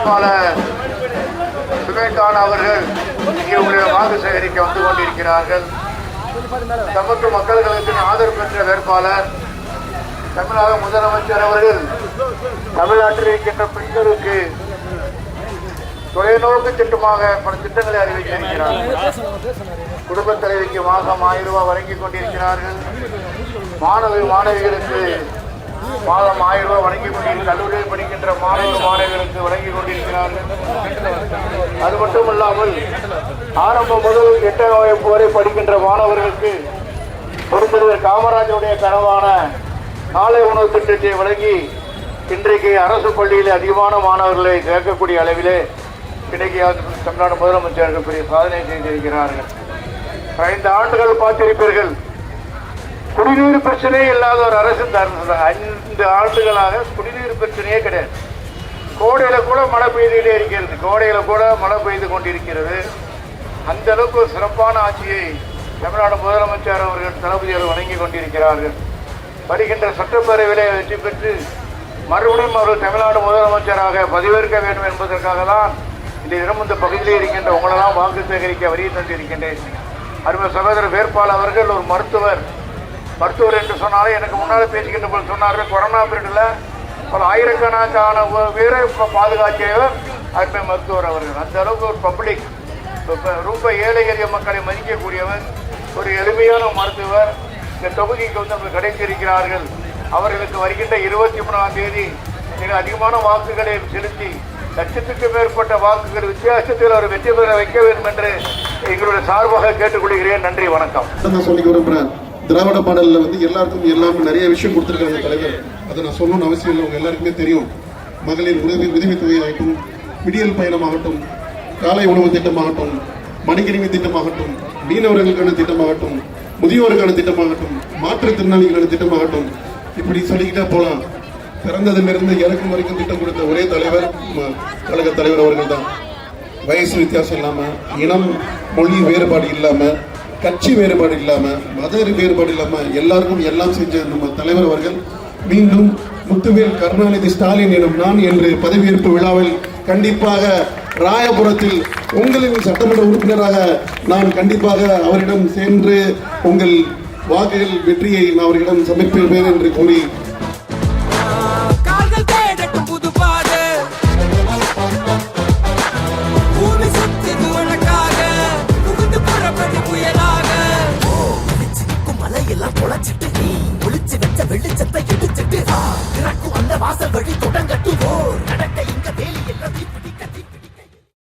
வேட்பாளர் சுமேகான் அவர்கள் இங்கே உங்களுடைய வாக்கு சேகரிக்க வந்து கொண்டிருக்கிறார்கள். சமத்து மக்களுக்கு ஆதரவு பெற்ற வேட்பாளர் தமிழக முதலமைச்சர் அவர்கள் தமிழ்நாட்டில் இருக்கின்ற பெண்களுக்கு தொலைநோக்கு திட்டமாக பல திட்டங்களை அறிவித்திருக்கிறார்கள். குடும்பத் தலைவிக்கு மாதம் 1000 ரூபாய் வழங்கிக் கொண்டிருக்கிறார்கள். மாணவிகளுக்கு மாதம் 1000 ரூபாய் வழங்கிக் கொண்டிருக்கிறார்கள். கல்லூரியில் படிக்கின்ற மாணவிகளுக்கு வழங்கிக் கொண்டிருக்கிறார்கள். அது மட்டுமல்லாமல் ஆரம்பம் முதல் 8ஆம் வகுப்பு வரை படிக்கின்ற மாணவர்களுக்கு பெருந்தலைவர் காமராஜருடைய கனவான காலை உணவு திட்டத்தை வழங்கி இன்றைக்கு அரசு பள்ளியில் அதிகமான மாணவர்களை சேர்க்கக்கூடிய அளவிலே இன்றைக்கு தமிழ்நாடு முதலமைச்சர்கள் பெரிய சாதனை செய்திருக்கிறார்கள். 5 ஆண்டுகள் பார்த்திருப்பீர்கள், குடிநீர் பிரச்சனையே இல்லாத ஒரு அரசு 5 ஆண்டுகளாக குடிநீர் பிரச்சனையே கிடையாது. கோடையில கூட மழை பெய்துகிட்டே இருக்கிறது, கோடையில கூட மழை பெய்து கொண்டிருக்கிறது. அந்த அளவுக்கு ஒரு சிறப்பான ஆட்சியை தமிழ்நாடு முதலமைச்சர் அவர்கள் தளபதிகள் வழங்கி கொண்டிருக்கிறார்கள். வருகின்ற சட்டப்பேரவையிலே வெற்றி பெற்று மறுபடியும் அவர்கள் தமிழ்நாடு முதலமைச்சராக பதவியேற்க வேண்டும் என்பதற்காக தான் இந்த தினம் இந்த பகுதியிலே இருக்கின்ற உங்களெல்லாம் வாக்கு சேகரிக்க வரி தந்திருக்கின்றேன். அருமை சகோதரர் வேட்பாளர் அவர்கள் ஒரு மருத்துவர் என்று சொன்னாலே எனக்கு முன்னால் பேசுகின்ற போது சொன்னார்கள், கொரோனா பீரியடில் பல ஆயிரக்கணக்கான பேரை பாதுகாக்கியவர் அருமை மருத்துவர் அவர்கள். அந்த அளவுக்கு ஒரு பப்ளிக் ரொம்ப ஏழை எளிய மக்களை மதிக்கக்கூடியவர், ஒரு எளிமையான மருத்துவர். இந்த தொகுதிக்கு வந்து கிடைத்திருக்கிறார்கள். அவர்களுக்கு வருகின்ற 23ஆம் தேதி மிக அதிகமான வாக்குகளை செலுத்தி லட்சத்துக்கும் மேற்பட்ட வாக்குகள் வித்தியாசத்தில் அவர் வெற்றி பெற வைக்க வேண்டும் என்று எங்களுடைய சார்பாக கேட்டுக்கொள்கிறேன். நன்றி, வணக்கம். சொல்லிக்க விரும்புகிறேன், திராவிட பாடலில் வந்து எல்லாருக்கும் எல்லாமே நிறைய விஷயம் கொடுத்துருக்காங்க தலைவர். அதை நான் சொல்லணும்னு அவசியம் இல்லை, உங்க எல்லாருக்குமே தெரியும். மகளிர் உதவி தொகையாகட்டும், விடியல் பயணமாகட்டும், காலை உணவு திட்டமாகட்டும், மடிக்கணினி திட்டமாகட்டும், மீனவர்களுக்கான திட்டமாகட்டும், முதியோருக்கான திட்டமாகட்டும், மாற்றுத்திறனாளிகளுக்கான திட்டமாகட்டும், இப்படி சொல்லிக்கிட்டே போகலாம். பிறந்ததிலிருந்து இறக்கும் வரைக்கும் திட்டம் கொடுத்த ஒரே தலைவர் கழக தலைவர் அவர்கள் தான். வயசு வித்தியாசம் இல்லாமல், இனம் மொழி வேறுபாடு இல்லாமல், கட்சி வேறுபாடு இல்லாமல், மத வேறுபாடு இல்லாமல் எல்லாருக்கும் எல்லாம் செஞ்ச நம்ம தலைவர் அவர்கள் மீண்டும் முத்துவேல் கருணாநிதி ஸ்டாலின் எனும் நான் என்று பதவியேற்பு விழாவில் கண்டிப்பாக ராயபுரத்தில் உங்களின் சட்டமன்ற உறுப்பினராக நான் கண்டிப்பாக அவரிடம் சென்று உங்கள் வாக்குகள் வெற்றியை நான் அவரிடம் சமர்ப்பிப்பேன் என்று கூறி வெளிச்சத்தை எடுத்துட்டு அந்த வாசல் வழி தொடங்கட்டும். நடக்க இங்க வேலி எல்லாம்